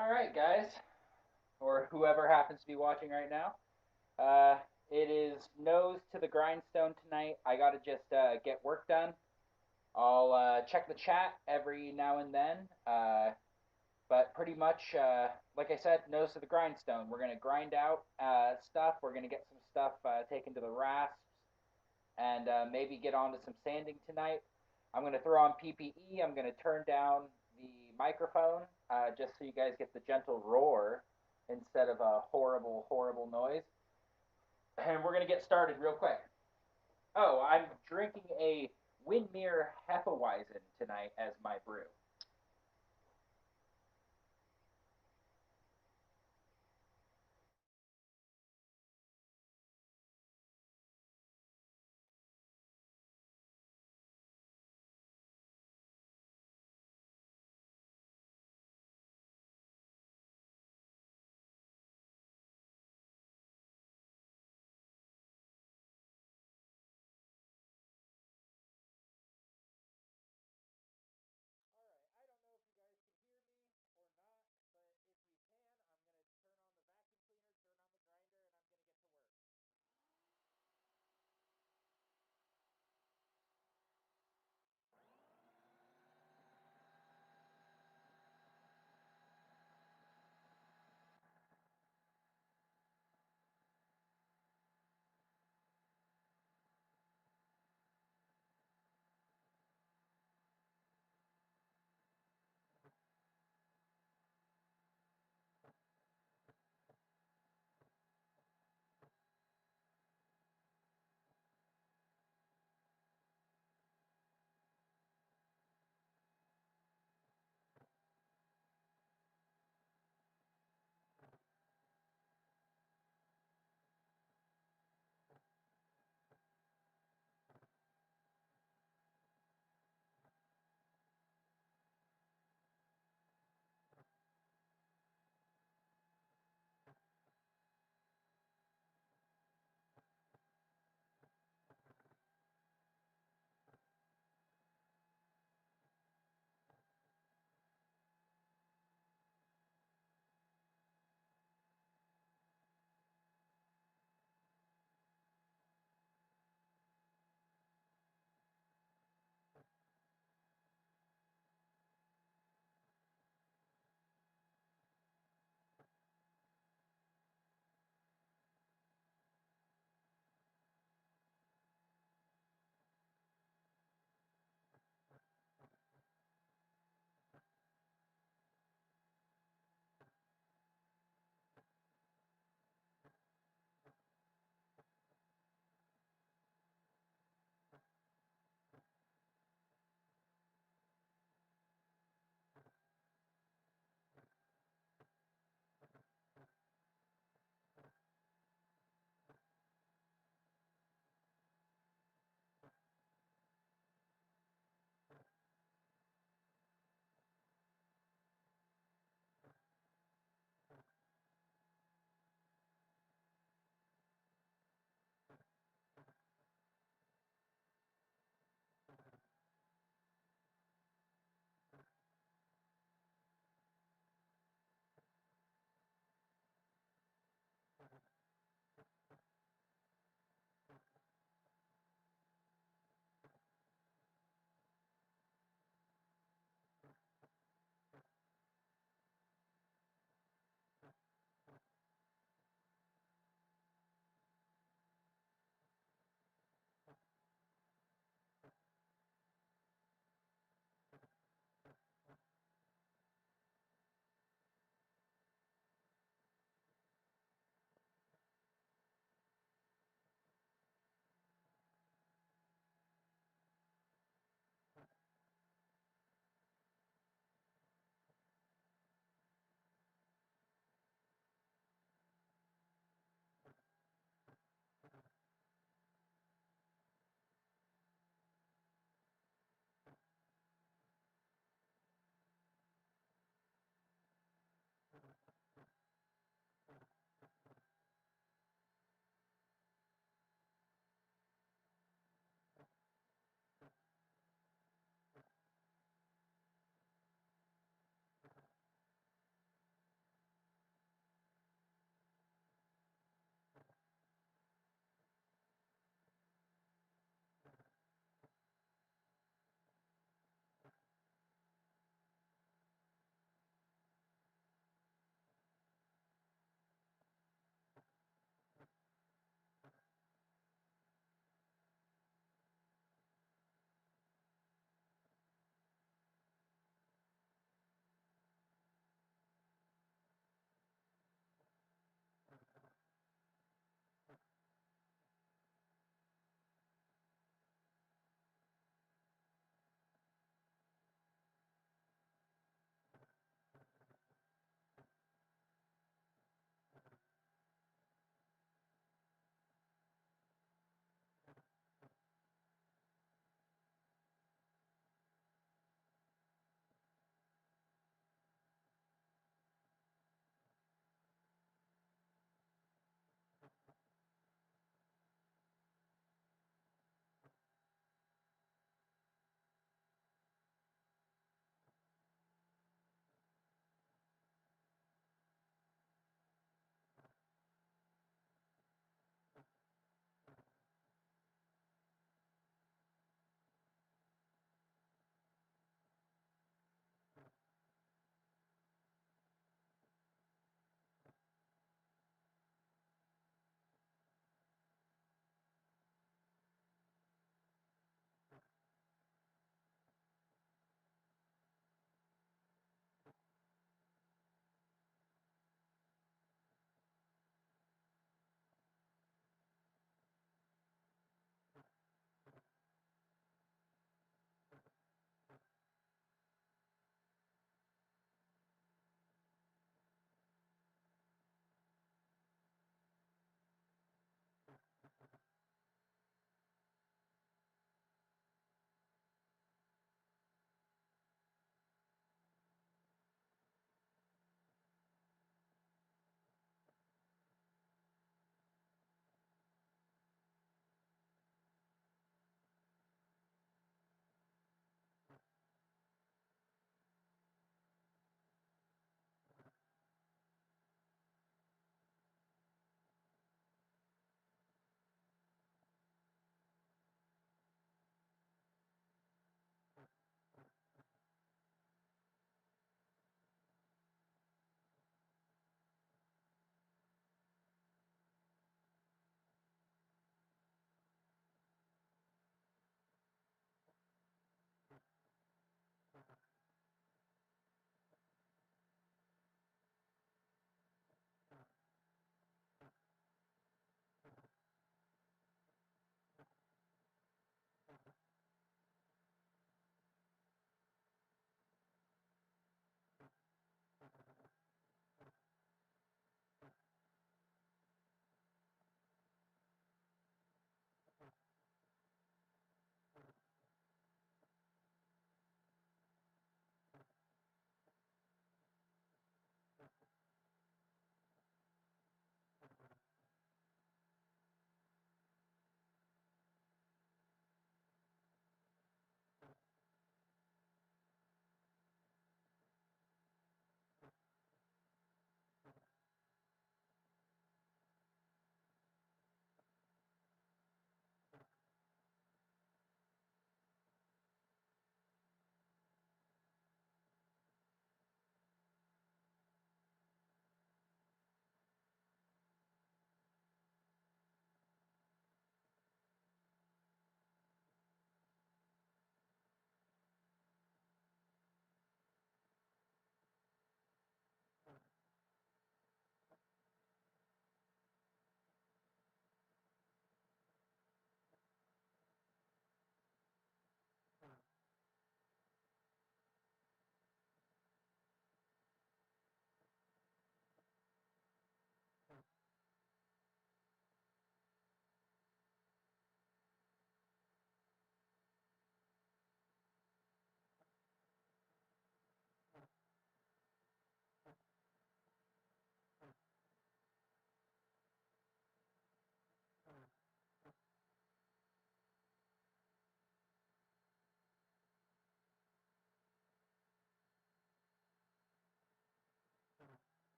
All right, guys, or whoever happens to be watching right now. Uh, it is nose to the grindstone tonight. I gotta just get work done. I'll check the chat every now and then, but pretty much, like I said, nose to the grindstone. We're gonna grind out stuff. We're gonna get some stuff taken to the rasps, and maybe get onto some sanding tonight. I'm gonna throw on PPE. I'm gonna turn down the microphone just so you guys get the gentle roar instead of a horrible, horrible noise. And we're gonna get started real quick. Oh, I'm drinking a Windmere Hefeweizen tonight as my brew.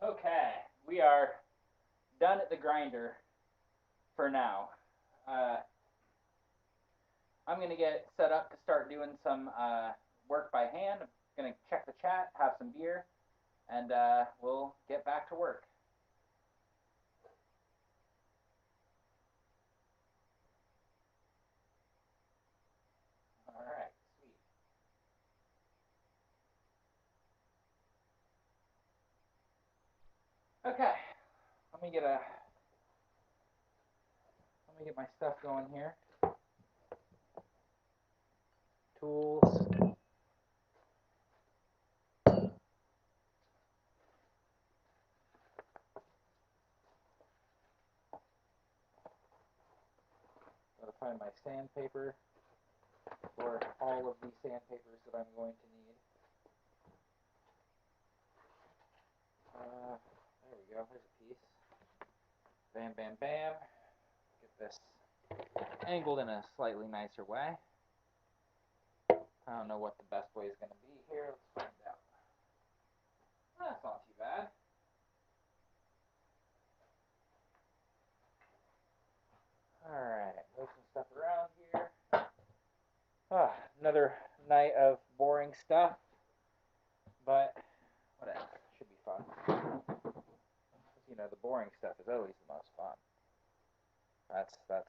Okay, we are done at the grinder for now. Uh, I'm gonna get set up to start doing some work by hand. I'm gonna check the chat, have some beer, and we'll get back to work. All right, sweet. Okay, let me get a let me get my stuff going here. Tools. Gotta find my sandpaper for all of these sandpapers that I'm going to need. There we go. There's a piece. Bam, bam, bam. Get this angled in a slightly nicer way. I don't know what the best way is going to be here. Let's find out. That's not too bad. Alright, move some stuff around here. Another night of boring stuff, but whatever. Should be fun. You know, the boring stuff is always the most fun. That's the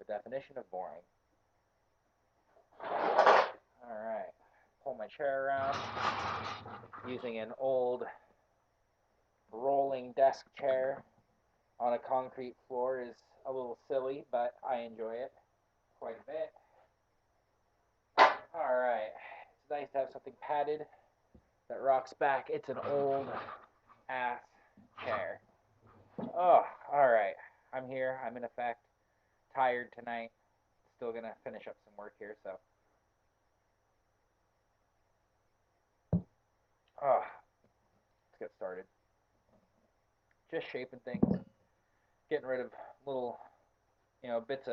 definition of boring. Alright, pull my chair around using an old rolling desk chair on a concrete floor is a little silly, but I enjoy it quite a bit. Alright, it's nice to have something padded that rocks back. It's an old ass chair. Oh, alright. I'm here. I'm in effect. Tired tonight. Still gonna finish up some work here, so. Oh, let's get started. Just shaping things, getting rid of little, bits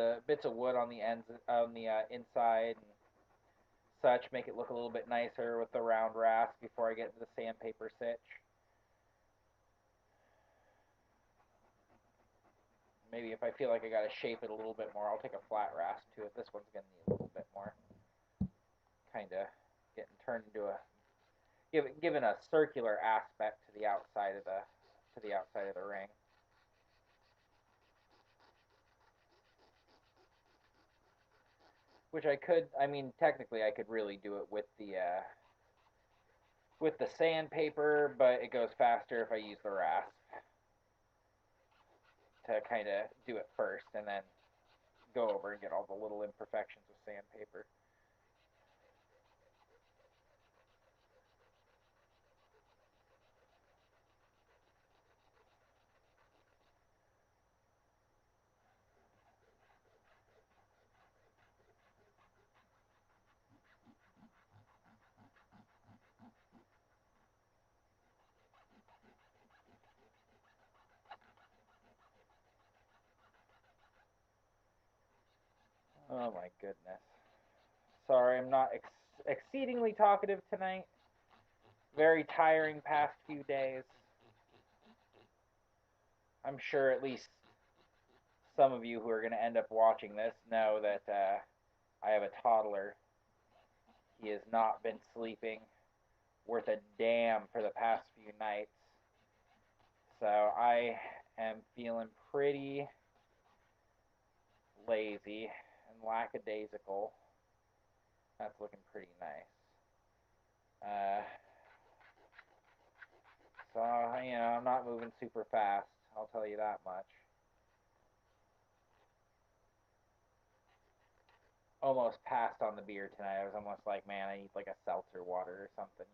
of wood on the ends, on the inside and such. Make it look a little bit nicer with the round rasp before I get into the sandpaper sitch. Maybe if I feel like I gotta shape it a little bit more, I'll take a flat rasp to it. This one's gonna need a little bit more, kind of getting turned into a given a circular aspect to the outside of the ring. Which I could, I mean, technically I could really do it with the sandpaper, but it goes faster if I use the rasp to kind of do it first and then go over and get all the little imperfections with sandpaper. Oh my goodness. Sorry, I'm not exceedingly talkative tonight. Very tiring past few days. I'm sure at least some of you who are going to end up watching this know that I have a toddler. He has not been sleeping worth a damn for the past few nights. So I am feeling pretty lazy and lackadaisical. That's looking pretty nice. So, I'm not moving super fast. I'll tell you that much. Almost passed on the beer tonight. I was almost like, man, I need like a seltzer water or something.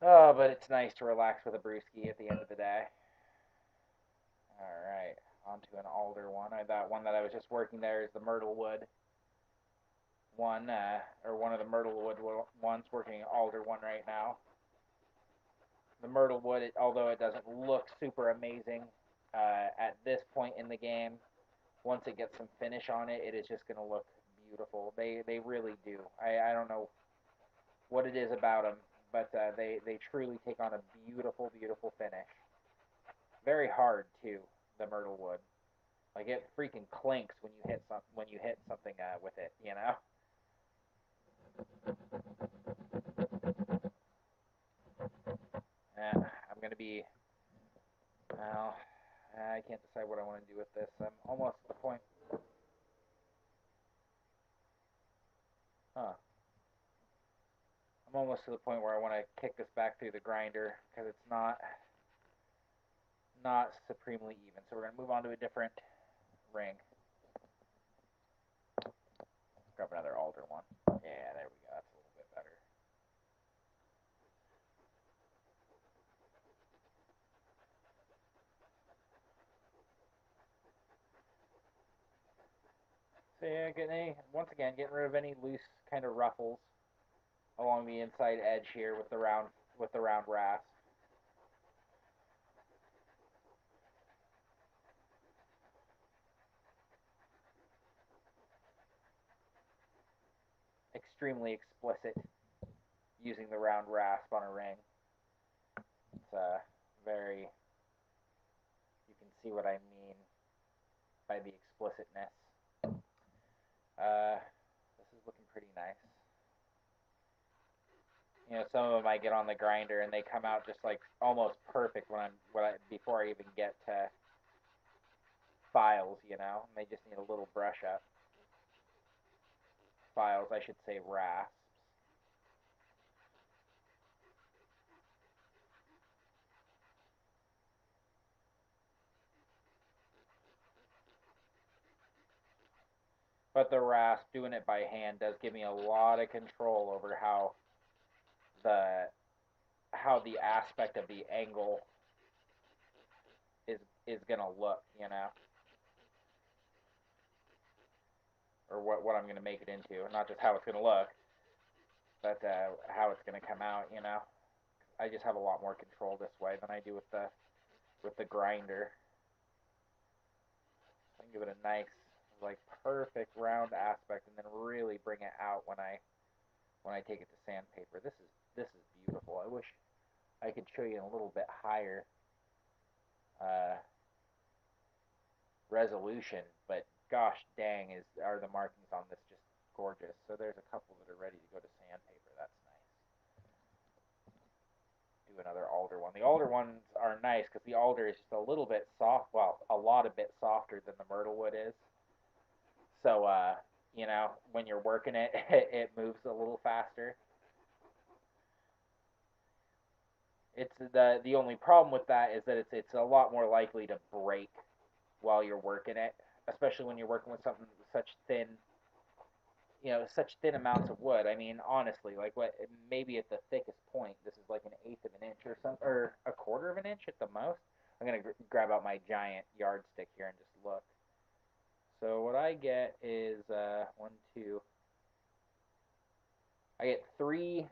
Oh, but it's nice to relax with a brewski at the end of the day. All right, on to an alder one. That one that I was just working there is the myrtle wood one, or one of the myrtle wood ones. Working alder one right now. The myrtle wood, although it doesn't look super amazing at this point in the game, once it gets some finish on it, it is just going to look beautiful. They really do. I don't know what it is about them, but they truly take on a beautiful, beautiful finish. Very hard too, the myrtle wood. Like it freaking clinks when you hit something with it, you know. I'm gonna be. Well, I can't decide what I want to do with this. I'm almost at the point. Huh. I'm almost to the point where I want to kick this back through the grinder because it's not supremely even. So we're gonna move on to a different ring. Grab another alder one. Yeah, there we go. That's a little bit better. So yeah, once again getting rid of any loose kind of ruffles along the inside edge here with the round rasp. Extremely explicit using the round rasp on a ring. It's very. You can see what I mean by the explicitness. This is looking pretty nice. You know, some of them I get on the grinder and they come out just like almost perfect before I even get to files. You know, and they just need a little brush up. Files, I should say rasps. But the rasp, doing it by hand, does give me a lot of control over the how the aspect of the angle is is gonna look, you know, or what I'm gonna make it into, not just how it's gonna look, but how it's gonna come out, you know. I just have a lot more control this way than I do with the grinder. I can give it a nice, like perfect round aspect, and then really bring it out when I take it to sandpaper. This is beautiful. I wish I could show you in a little bit higher uh, resolution, but gosh dang, are the markings on this just gorgeous. So there's a couple that are ready to go to sandpaper. That's nice. Do another alder one. The alder ones are nice because the alder is just a little bit soft. Well, a lot a bit softer than the myrtle wood is. So you know, when you're working it, it moves a little faster. It's the only problem with that is that it's a lot more likely to break while you're working it, especially when you're working with something such thin, you know, such thin amounts of wood. I mean, honestly, like what maybe at the thickest point, this is like an eighth of an inch or something, or a quarter of an inch at the most. I'm gonna grab out my giant yardstick here and just look. So what I get is one, two. I get 3/16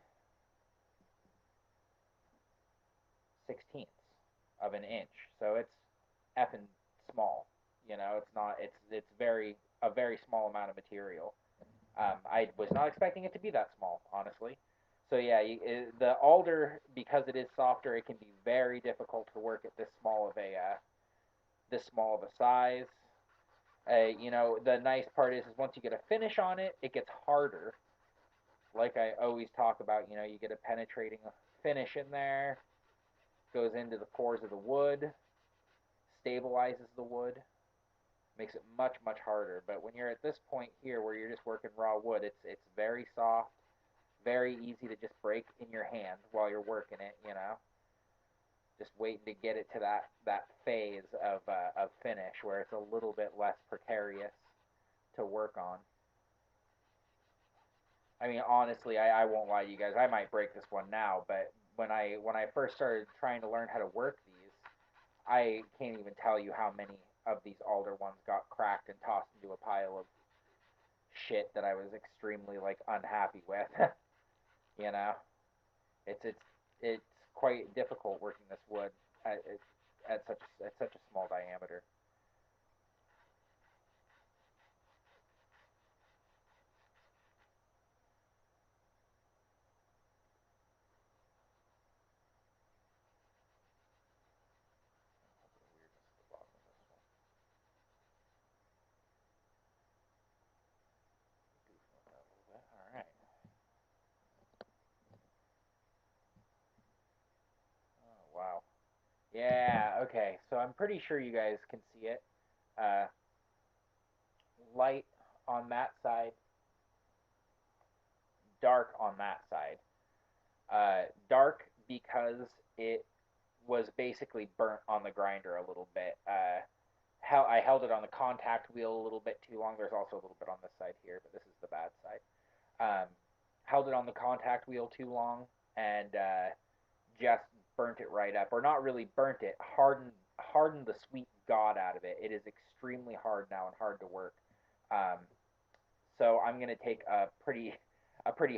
of an inch. So it's effing small. You know, it's not. It's very a very small amount of material. I was not expecting it to be that small, honestly. So yeah, the alder, because it is softer, it can be very difficult to work at this small of a size. You know, the nice part is once you get a finish on it, it gets harder. Like I always talk about, you know, you get a penetrating finish in there, goes into the pores of the wood, stabilizes the wood, makes it much much harder. But when you're at this point here where you're just working raw wood, it's very soft, very easy to just break in your hand while you're working it. You know, just waiting to get it to that phase of finish where it's a little bit less precarious to work on. I mean, honestly, I won't lie to you guys. I might break this one now, but when I first started trying to learn how to work these, I can't even tell you how many of these alder ones got cracked and tossed into a pile of shit that I was extremely like unhappy with. You know, it's quite difficult working this wood at, at such a small diameter. Yeah, okay. So I'm pretty sure you guys can see it. Uh, light on that side, dark on that side. Dark because it was basically burnt on the grinder a little bit. I held it on the contact wheel a little bit too long. There's also a little bit on this side here, but this is the bad side. Held it on the contact wheel too long and just burnt it right up, or not really burnt it, hardened the sweet god out of it. It is extremely hard now and hard to work. Um, so I'm gonna take a pretty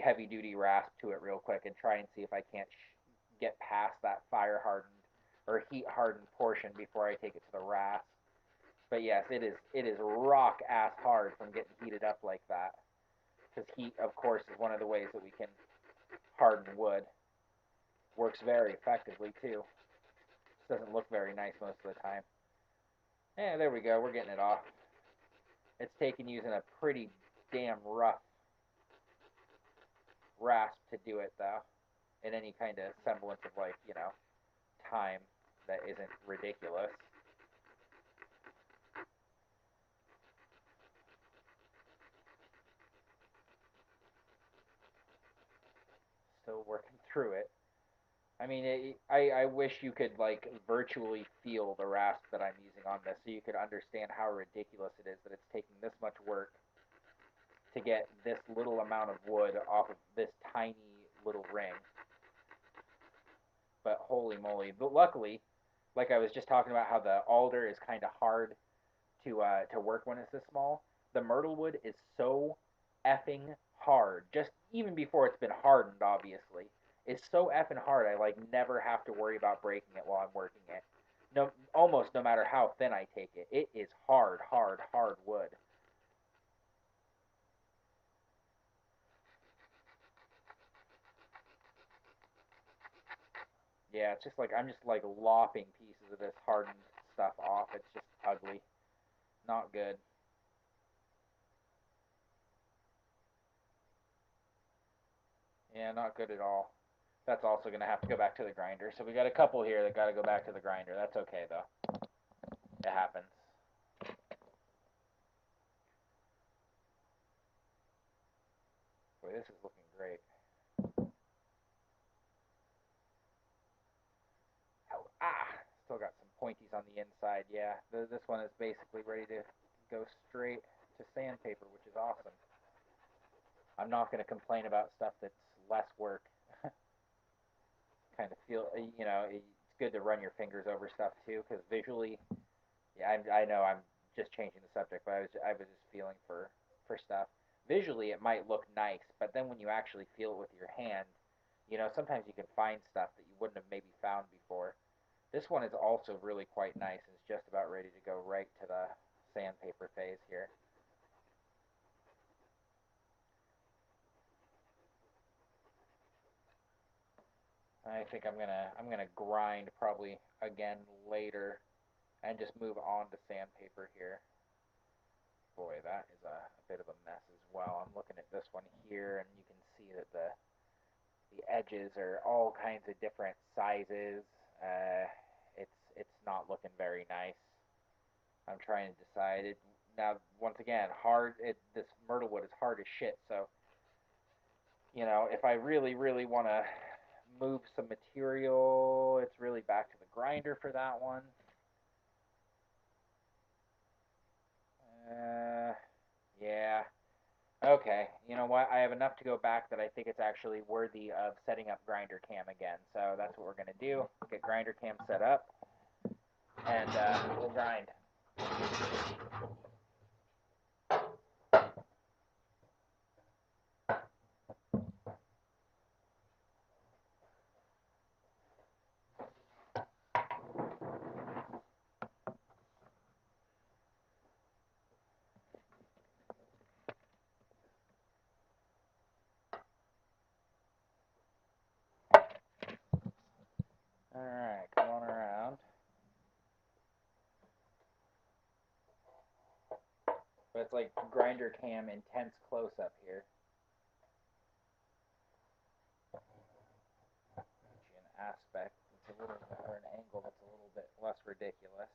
heavy duty rasp to it real quick and try and see if I can't get past that fire hardened or heat hardened portion before I take it to the rasp. But yes, it is rock ass hard from getting heated up like that. Because heat, of course, is one of the ways that we can harden wood. Works very effectively too. Just doesn't look very nice most of the time. Yeah, there we go. We're getting it off. It's taken using a pretty damn rough rasp to do it though, in any kind of semblance of time that isn't ridiculous. Still working through it. I mean, I wish you could like virtually feel the rasp that I'm using on this, so you could understand how ridiculous it is that it's taking this much work to get this little amount of wood off of this tiny little ring. But holy moly! But luckily, like I was just talking about, how the alder is kind of hard to work when it's this small. The myrtle wood is so effing hard. Just even before it's been hardened, obviously, it's so effing hard. I like never have to worry about breaking it while I'm working it. No, almost no matter how thin I take it, it is hard, hard, hard wood. Yeah, it's just like I'm just like lopping pieces of this hardened stuff off. It's just ugly, not good. Yeah, not good at all. That's also gonna have to go back to the grinder. So we got a couple here that got to go back to the grinder. That's okay though. It happens. Boy, this is looking great. Oh, ah, still got some pointies on the inside. Yeah, this one is basically ready to go straight to sandpaper, which is awesome. I'm not going to complain about stuff that's less work. Kind of feel, it's good to run your fingers over stuff too, because visually, yeah, I know I'm just changing the subject, but I was just feeling for stuff. Visually, it might look nice, but then when you actually feel it with your hand, sometimes you can find stuff that you wouldn't have maybe found before. This one is also really quite nice. It's just about ready to go right to the sandpaper phase here. I think I'm gonna grind probably again later and just move on to sandpaper here. Boy, that is a bit of a mess as well. I'm looking at this one here, and you can see that the edges are all kinds of different sizes. It's not looking very nice. I'm trying to decide it now. Once again, hard. This myrtle wood is hard as shit. So if I really really want to move some material, it's really back to the grinder for that one. Uh, yeah. Okay, you know what? I have enough to go back that I think it's actually worthy of setting up grinder cam again. So that's what we're gonna do. Get grinder cam set up, and we'll grind. All right, come on around. But it's like grinder cam intense close up here. An aspect that's a little, or an angle that's a little bit less ridiculous.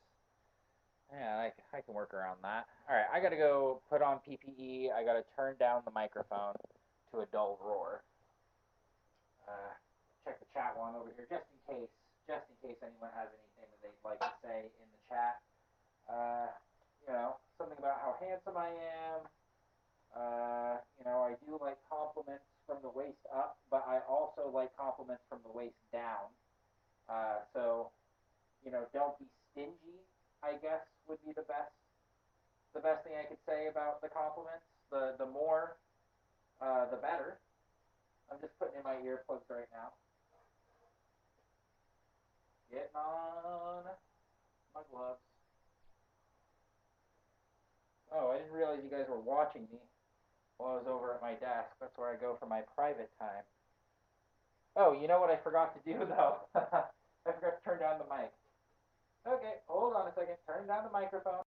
Yeah, I can work around that. All right, I gotta go put on PPE. I gotta turn down the microphone to a dull roar. Uh, check the chat one over here just in case anyone has anything that they'd like to say in the chat. Something about how handsome I am. I do like compliments from the waist up, but I also like compliments from the waist down. So, don't be stingy, I guess, would be the best thing I could say about the compliments. The more, the better. I'm just putting in my earplugs right now. Getting on my gloves. Oh, I didn't realize you guys were watching me while I was over at my desk. That's where I go for my private time. Oh, you know what I forgot to do though? I forgot to turn down the mic. Okay, hold on a second. Turn down the microphone.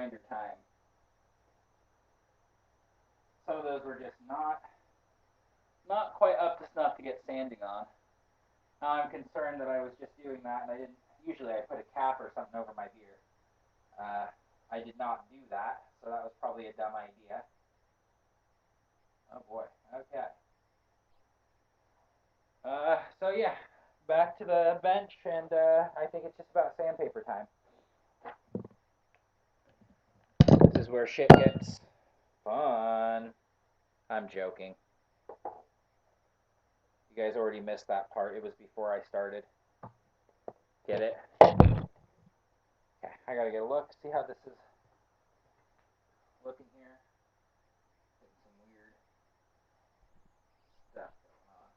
grinder time. Some of those were just not quite up to snuff to get sanding on. Now I'm concerned that I was just doing that and I didn't. Usually I put a cap or something over my beer. I did not do that, so that was probably a dumb idea. Oh boy. Okay. So yeah, back to the bench, and I think it's just about sandpaper time. This is where shit gets fun. I'm joking. You guys already missed that part. It was before I started. Get it? Okay, I gotta get a look, see how this is looking here. Getting some weird stuff going on.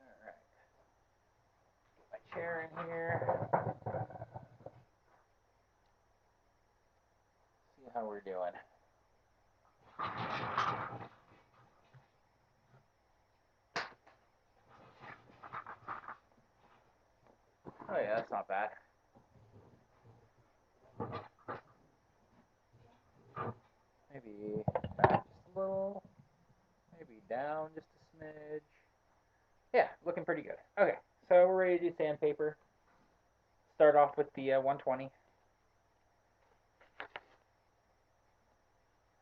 Alright. Get my chair in here. See how we're doing. Oh yeah, that's not bad. Maybe back just a little. Maybe down just a smidge. Yeah, looking pretty good. Okay, so we're ready to do sandpaper. Start off with the 120.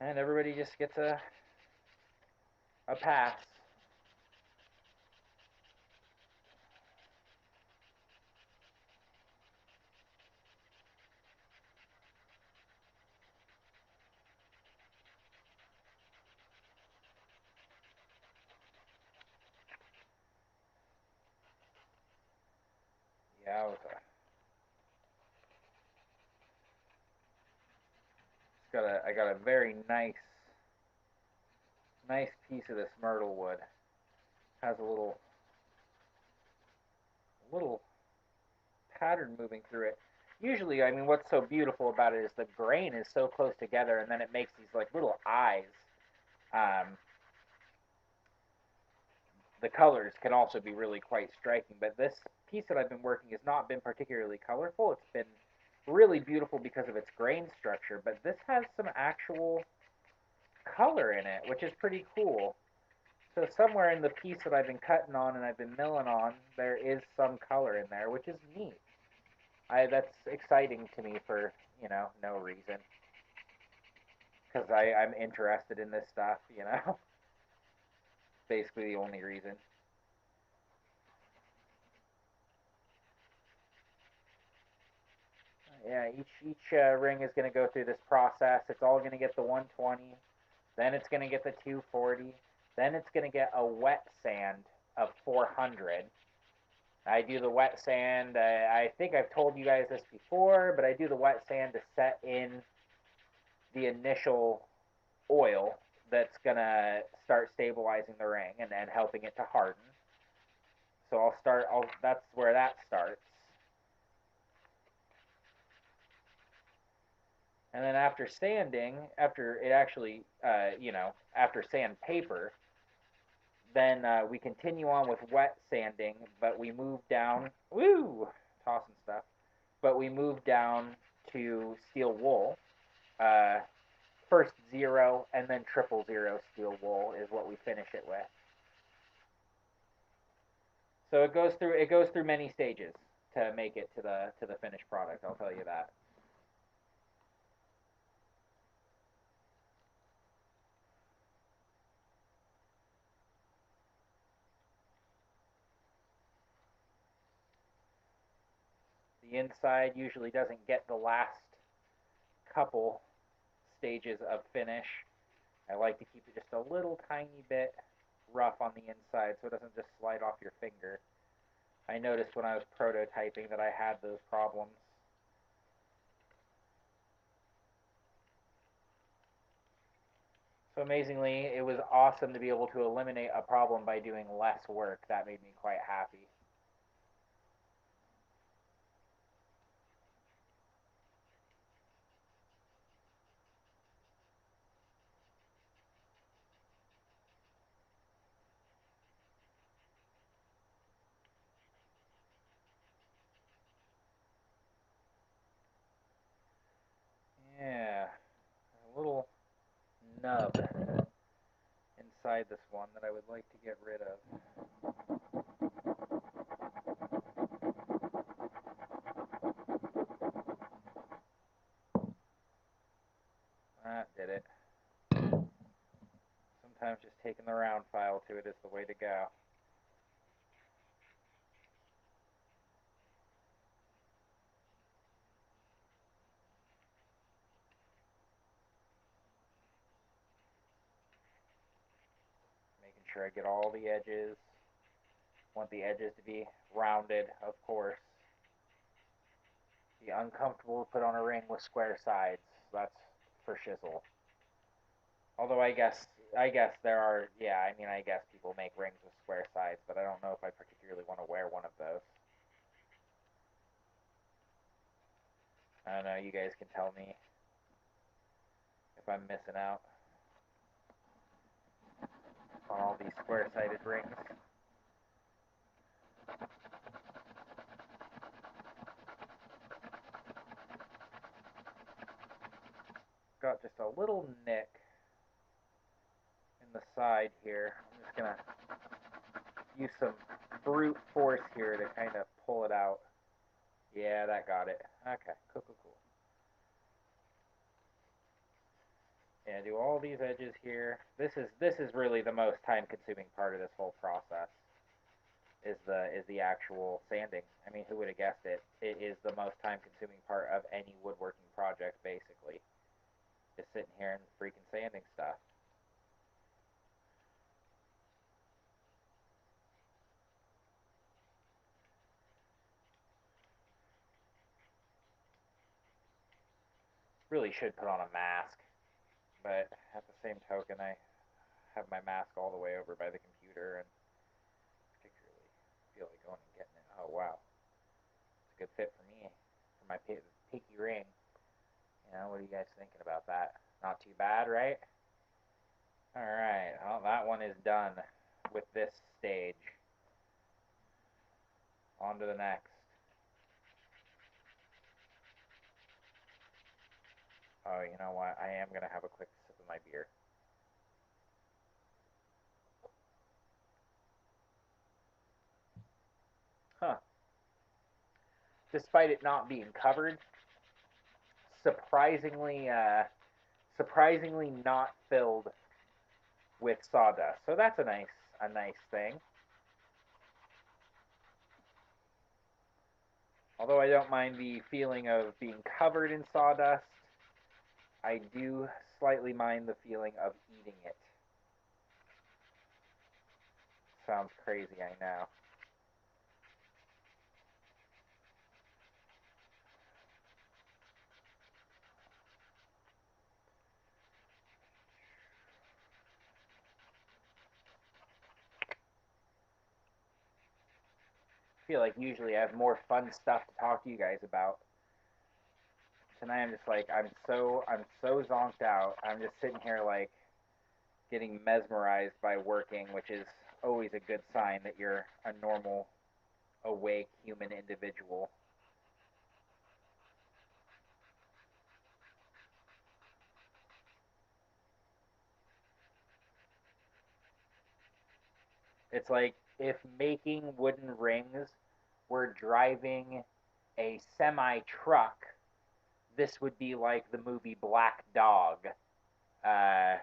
And everybody just gets a pass. Yeah, I got a very nice piece of this myrtle wood. Has a little pattern moving through it. Usually, I mean, what's so beautiful about it is the grain is so close together, and then it makes these like little eyes. The colors can also be really quite striking, but this piece that I've been working has not been particularly colorful. It's been really beautiful because of its grain structure, but this has some actual color in it, which is pretty cool. So somewhere in the piece that I've been cutting on and I've been milling on, there is some color in there, which is neat. That's exciting to me for, no reason. Because I'm interested in this stuff, Basically the only reason. Yeah, each ring is going to go through this process. It's all going to get the 120, then it's going to get the 240, then it's going to get a wet sand of 400. I do the wet sand. I think I've told you guys this before, but I do the wet sand to set in the initial oil that's going to start stabilizing the ring and then helping it to harden. So that's where that starts. And then after sanding, after it actually, after sandpaper, then we continue on with wet sanding, but we move down, tossing stuff, but we move down to steel wool. Uh, First 0 and then 000 steel wool is what we finish it with. So it goes through many stages to make it to the finished product. I'll tell you that. The inside usually doesn't get the last couple stages of finish. I like to keep it just a little tiny bit rough on the inside so it doesn't just slide off your finger. I noticed when I was prototyping that I had those problems. So amazingly, it was awesome to be able to eliminate a problem by doing less work. That made me quite happy. Yeah. inside this one that I would like to get rid of. That did it. Sometimes just taking the round file to it is the way to go. Making sure I get all the edges. Want the edges to be rounded, of course. Be uncomfortable to put on a ring with square sides. That's for shizzle. Although I guess there are, yeah, I mean, I guess people make rings with square sides, but I don't know if I particularly want to wear one of those. I don't know, you guys can tell me if I'm missing out on all these square-sided rings. Got just a little nick in the side here. I'm just going to use some brute force here to kind of pull it out. Yeah, that got it. Okay, cool. Yeah, do all these edges here. This is really the most time-consuming part of this whole process. Is the actual sanding. I mean, who would have guessed it? It is the most time-consuming part of any woodworking project, basically. Just sitting here and freaking sanding stuff. Really should put on a mask, but at the same token, I have my mask all the way over by the computer and particularly feel like going and getting it. Oh wow, it's a good fit for me for my pinky ring. You know, what are you guys thinking about that? Not too bad, right? All right, well that one is done with this stage. On to the next. Oh, you know what? I am gonna have a quick sip of my beer. Huh. Despite it not being covered, surprisingly, surprisingly not filled with sawdust. So that's a nice thing. Although I don't mind the feeling of being covered in sawdust, I do slightly mind the feeling of eating it. Sounds crazy, I know. I feel like usually I have more fun stuff to talk to you guys about. Tonight I'm just like I'm so zonked out. I'm just sitting here like getting mesmerized by working, which is always a good sign that you're a normal, awake human individual. It's like if making wooden rings were driving a semi truck, this would be like the movie Black Dog. Uh,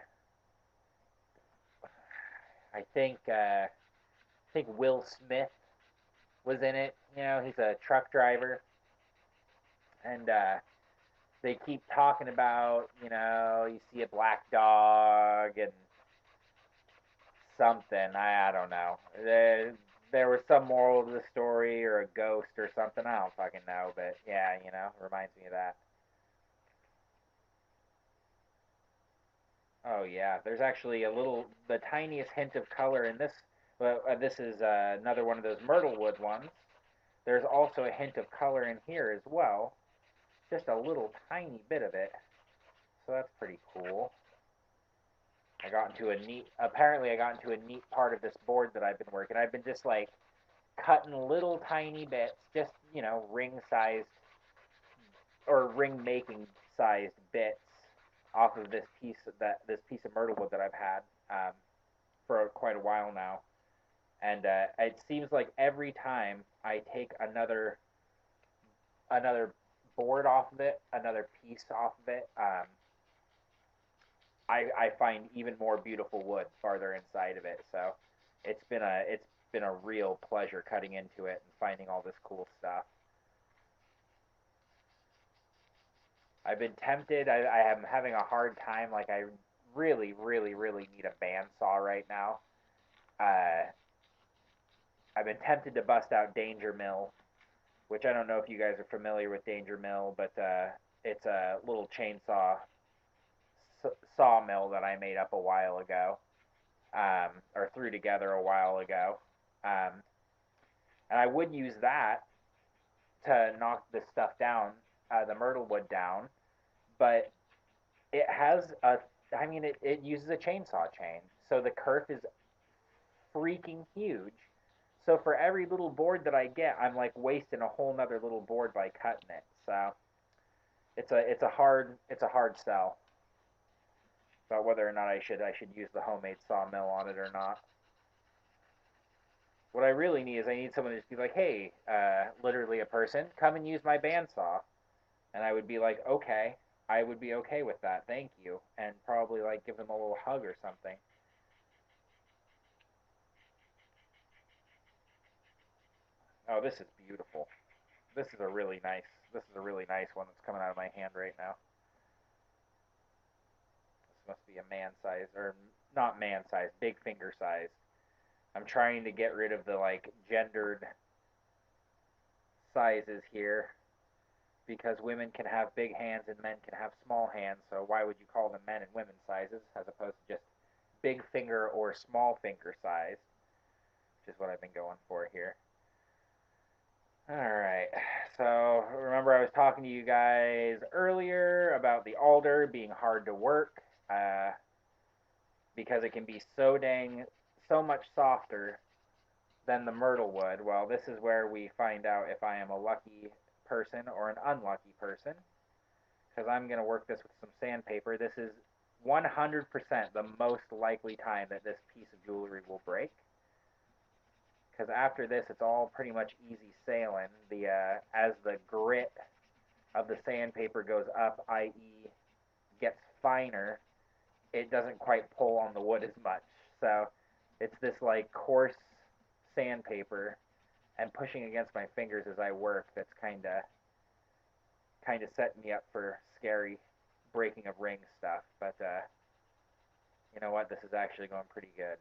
I think Will Smith was in it. You know, he's a truck driver, and they keep talking about, you know, you see a black dog and something. I don't know. There was some moral to the story or a ghost or something. I don't fucking know, but yeah, you know, reminds me of that. Oh yeah, there's actually the tiniest hint of color in this. Well, this is another one of those myrtle wood ones. There's also a hint of color in here as well, just a little tiny bit of it. So that's pretty cool. Apparently I got into a neat part of this board that I've been working. I've been just like cutting little tiny bits, just, you know, ring sized or ring making sized bits off of this piece of myrtle wood that I've had. for quite a while now, and it seems like every time I take another board off of it, another piece off of it, I find even more beautiful wood farther inside of it. So it's been a real pleasure cutting into it and finding all this cool stuff. I've been tempted. I am having a hard time. Like I really, really, really need a bandsaw right now. Uh, I've been tempted to bust out Danger Mill, which I don't know if you guys are familiar with Danger Mill, but it's a little chainsaw sawmill that I made up a while ago, or threw together a while ago. Um, and I would use that to knock this stuff down, the myrtle wood down, but it has a, I mean, it uses a chainsaw chain, so the kerf is freaking huge. So for every little board that I get, I'm like wasting a whole nother little board by cutting it. So it's a hard sell about whether or not I should use the homemade sawmill on it or not. What I really need is I need someone to just be like, hey, literally a person, come and use my bandsaw, and I would be like, okay, I would be okay with that, thank you, and probably like give them a little hug or something. Oh, this is beautiful. This is a really nice. This is a really nice one that's coming out of my hand right now. This must be a man size or not man size, big finger size. I'm trying to get rid of the like gendered sizes here because women can have big hands and men can have small hands. So why would you call them men and women sizes as opposed to just big finger or small finger size, which is what I've been going for here. All right. So remember, I was talking to you guys earlier about the alder being hard to work uh, because it can be so much softer than the myrtle wood. Well, this is where we find out if I am a lucky person or an unlucky person because I'm going to work this with some sandpaper. This is 100% the most likely time that this piece of jewelry will break. Because after this, it's all pretty much easy sailing. The as the grit of the sandpaper goes up, i.e., gets finer, it doesn't quite pull on the wood as much. So it's this like coarse sandpaper and pushing against my fingers as I work that's kind of setting me up for scary breaking of ring stuff. But you know what? This is actually going pretty good.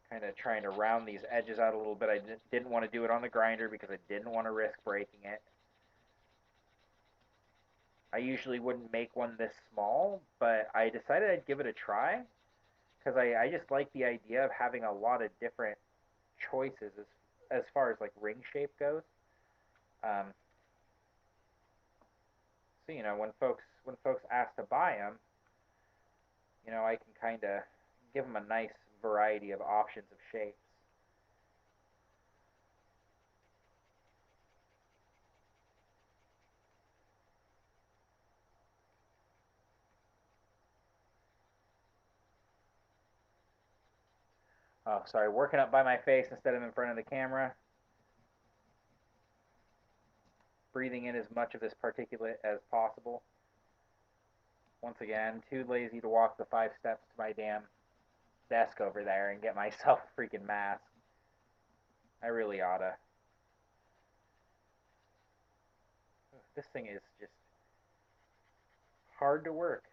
Kind of trying to round these edges out a little bit. I didn't want to do it on the grinder because I didn't want to risk breaking it. I usually wouldn't make one this small, but I decided I'd give it a try because I just like the idea of having a lot of different choices as far as like ring shape goes. Um, so when folks ask to buy them, I can kind of give them a nice variety of options of shapes. Oh, sorry, working up by my face instead of in front of the camera, breathing in as much of this particulate as possible. Once again, too lazy to walk the 5 steps to my damn desk over there and get myself a freaking mask. I really oughta. This thing is just hard to work.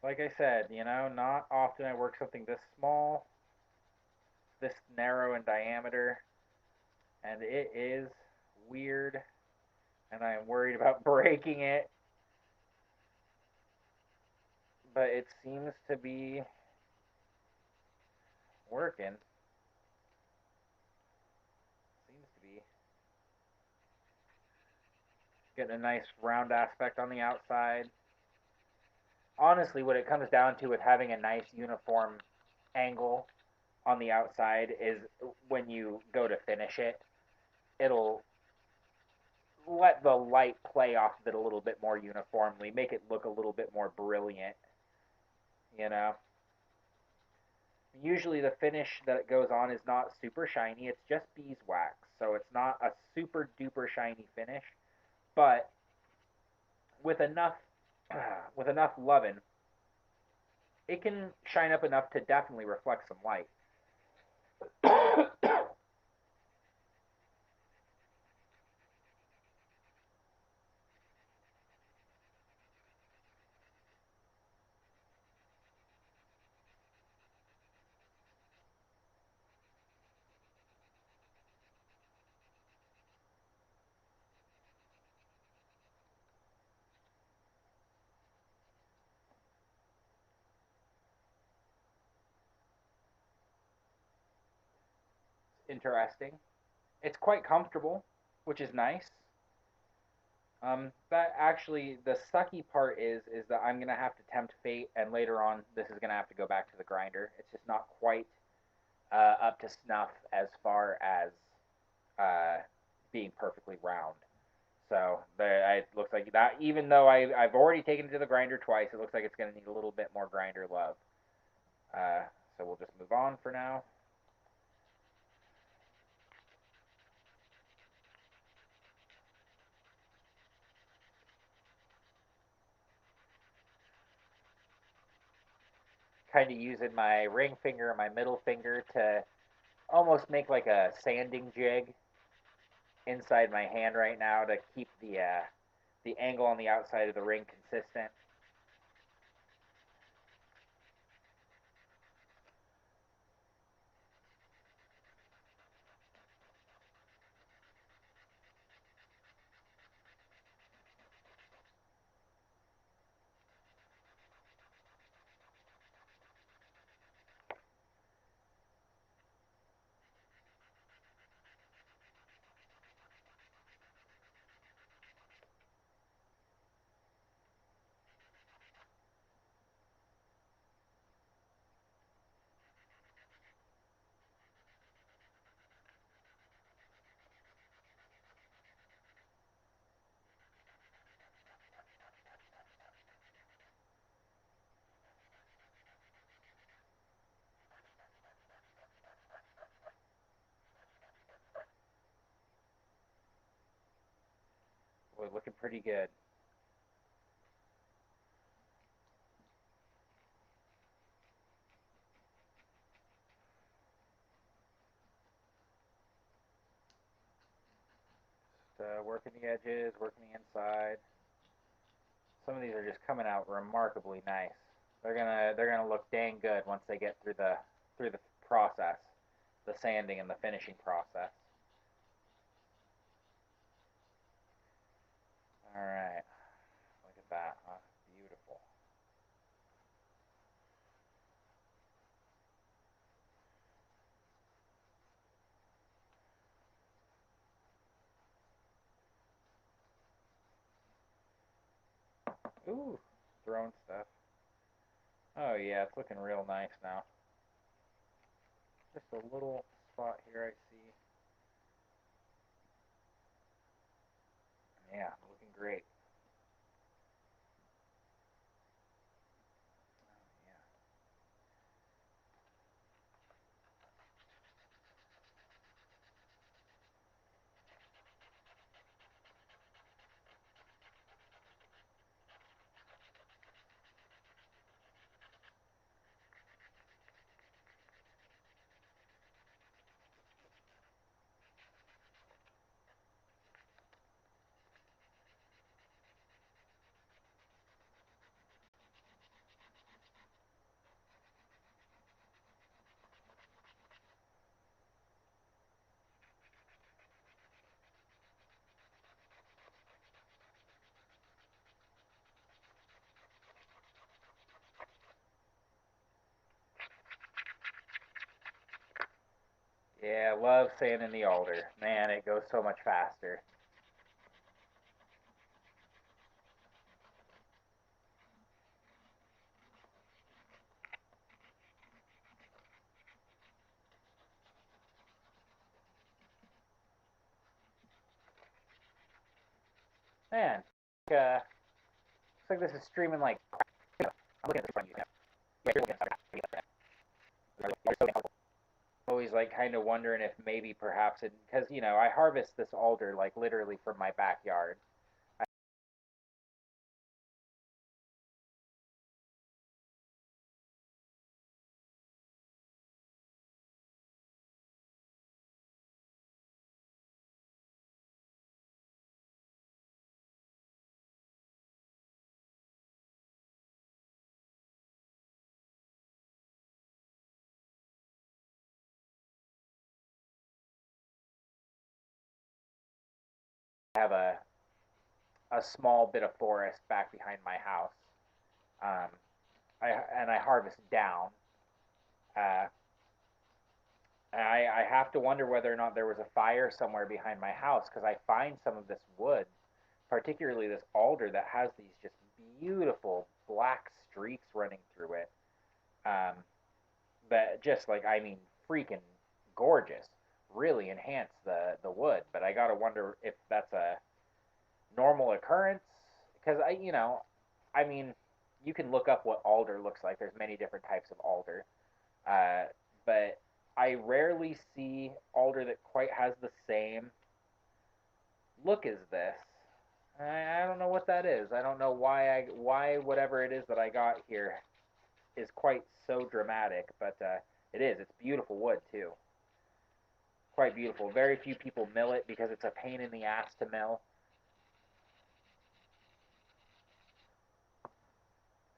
Like I said, not often I work something this small, this narrow in diameter, and it is weird, and I am worried about breaking it, but it seems to be working. Seems to be getting a nice round aspect on the outside. Honestly, what it comes down to with having a nice uniform angle on the outside is when you go to finish it, it'll let the light play off of it a little bit more uniformly, make it look a little bit more brilliant. you know. Usually the finish that it goes on is not super shiny. It's just beeswax, so it's not a super duper shiny finish. But with enough with enough loving, it can shine up enough to definitely reflect some light. Interesting. It's quite comfortable, which is nice. That actually the sucky part is that I'm gonna have to tempt fate, and later on this is gonna have to go back to the grinder. It's just not quite up to snuff as far as uh, being perfectly round. So it looks like that. Even though I've already taken it to the grinder twice, it looks like it's gonna need a little bit more grinder love. Uh, so we'll just move on for now. Kind of using my ring finger and my middle finger to almost make like a sanding jig inside my hand right now to keep the angle on the outside of the ring consistent. We're looking pretty good. Just, working the edges, working the inside. Some of these are just coming out remarkably nice. They're gonna look dang good once they get through the process, the sanding and the finishing process. All right, look at that, huh? Beautiful. Ooh, throwing stuff. Oh yeah, it's looking real nice now. Just a little spot here I see. Yeah, looking great. Yeah, I love sanding the alder. Man, it goes so much faster. Man, looks like this is streaming like. I'm looking at this one. Always like kind of wondering if maybe perhaps it, because I harvest this alder like literally from my backyard. I have a small bit of forest back behind my house. Um, I harvest down. Uh, I have to wonder whether or not there was a fire somewhere behind my house because I find some of this wood, particularly this alder, that has these just beautiful black streaks running through it. Um, that just like I mean, freaking gorgeous. Really enhance the wood. But I gotta wonder if that's a normal occurrence because I mean, you can look up what alder looks like. There's many different types of alder. Uh, but I rarely see alder that quite has the same look as this. I don't know what that is. I don't know why whatever it is that I got here is quite so dramatic, but it is. It's beautiful wood too. Quite beautiful. Very few people mill it because it's a pain in the ass to mill.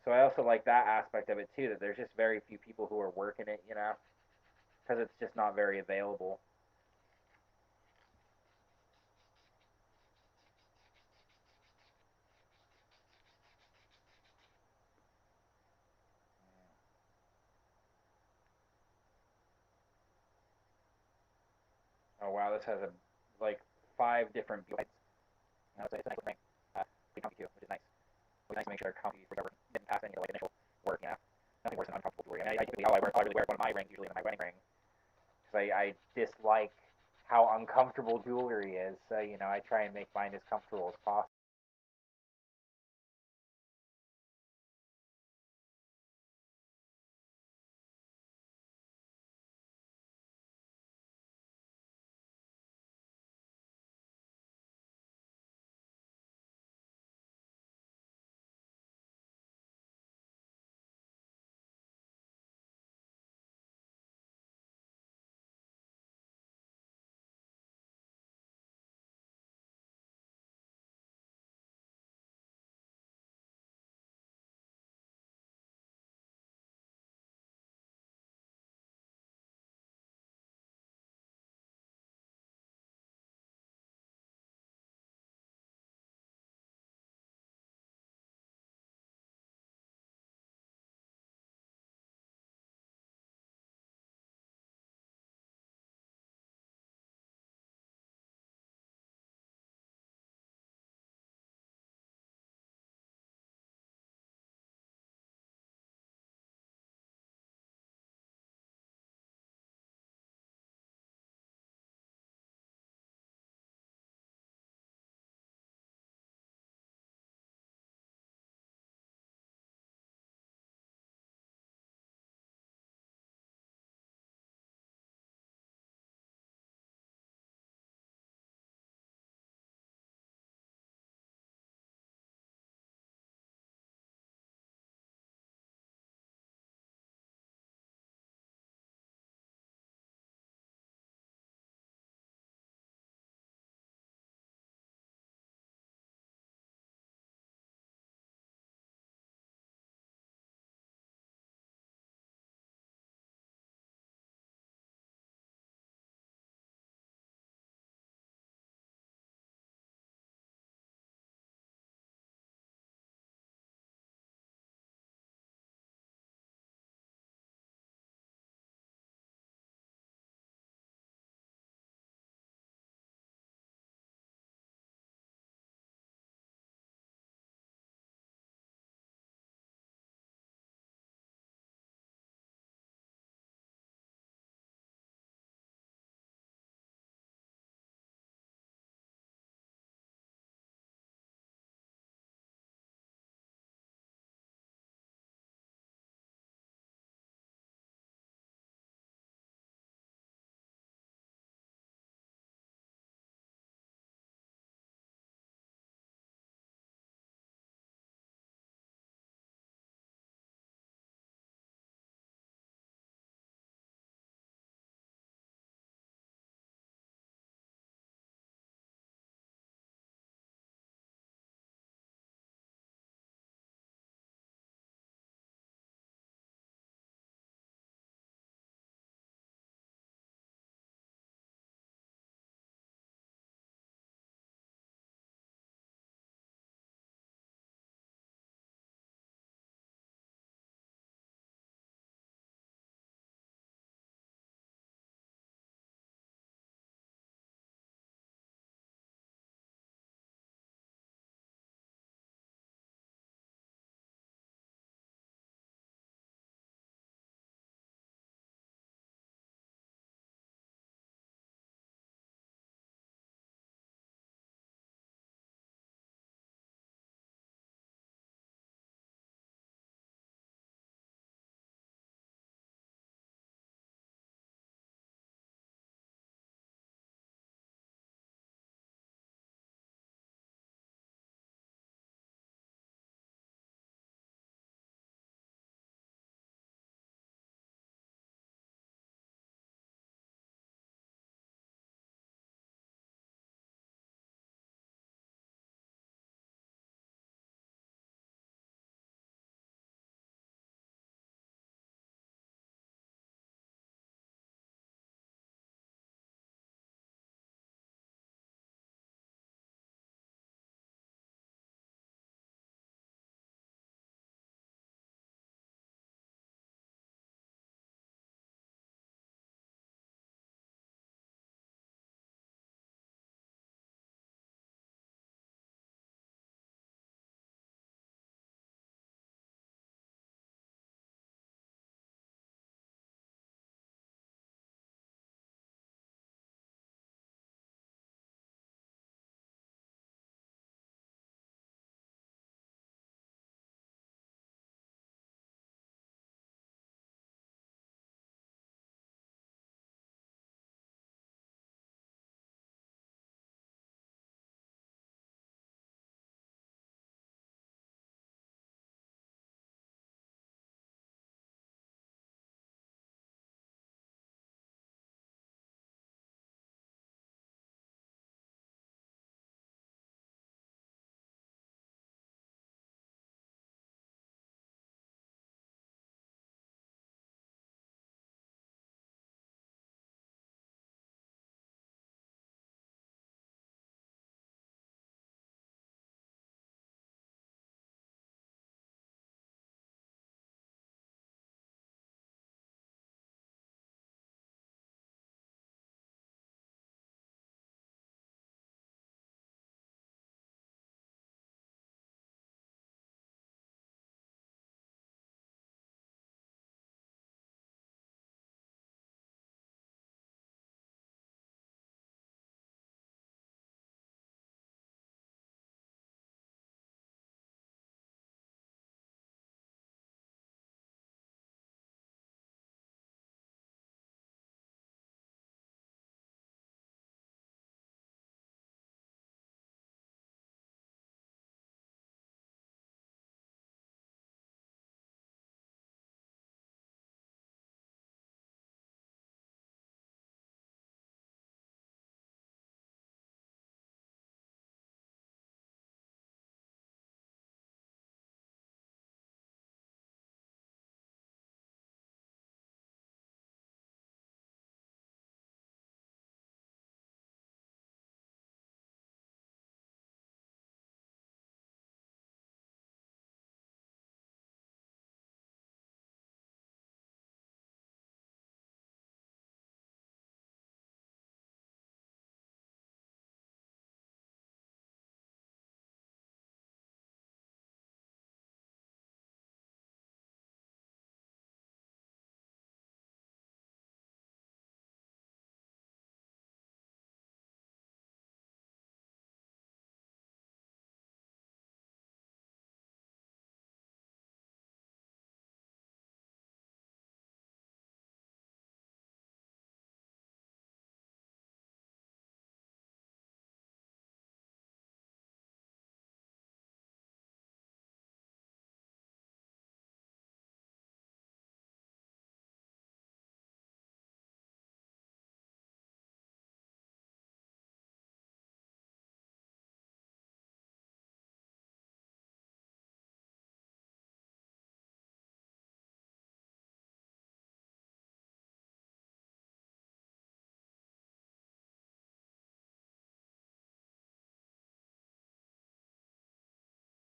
So I also like that aspect of it too. That there's just very few people who are working it, because it's just not very available. Oh wow, this has like 5 different sides. It's a nice thing. Pretty comfy too, which is nice. It's nice to make sure they're comfy for whatever getting past any like initial work. Nothing worse than uncomfortable jewelry. I typically I really wear one of my rings usually in my wedding ring because I dislike how uncomfortable jewelry is. So I try and make mine as comfortable as possible.